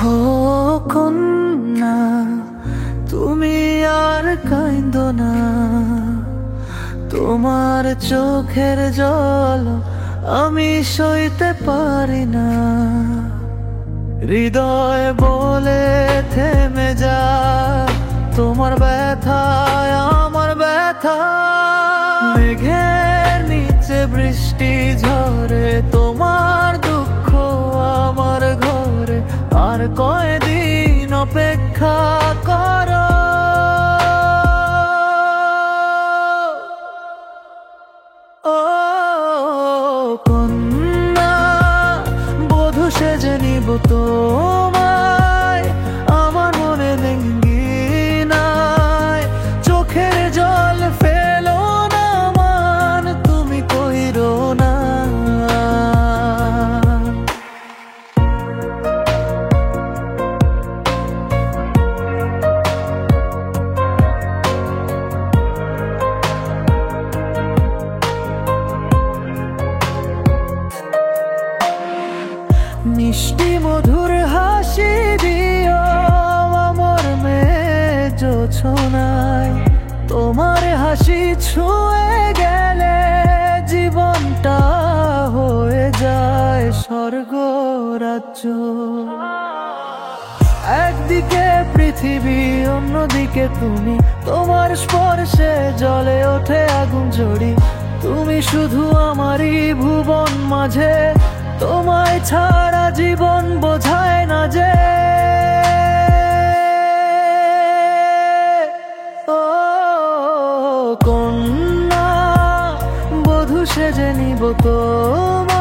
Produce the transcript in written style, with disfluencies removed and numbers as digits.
ও কন্যা, তুমি আর কাইন্দো না, তোমার চোখের জল আমি সইতে পারি না। হৃদয় বলে থেমে যা, তোমার ব্যথায় আমার ব্যথা। মেঘের নিচে বৃষ্টি ঝরে, তোমার দুঃখ আমার ঘরে। আর কয়দিন অপেক্ষা করো, ও কন্যা, বধূ সেজে নিব তোমায়। আমার মনে ভেঙ্গি নাই, চোখের জল ফেলো না মান, তুমি কইরো না। মিষ্টি মধুর হাসি দিও আমার মেয়ে জোছনায়। তোমার হাসি ছুঁয়ে গেলে জীবনটা হয়ে যায় স্বর্গ রাজ্য। একদিকে পৃথিবী, অন্যদিকে তুমি, তোমার স্পর্শে জ্বলে ওঠে আগুন ঝরি। তুমি শুধু আমারই ভুবন মাঝে, তোমায় ছাড়া জীবন বোঝায় না যে। ও কন্যা, বধূ সেজে নিব তোমায়।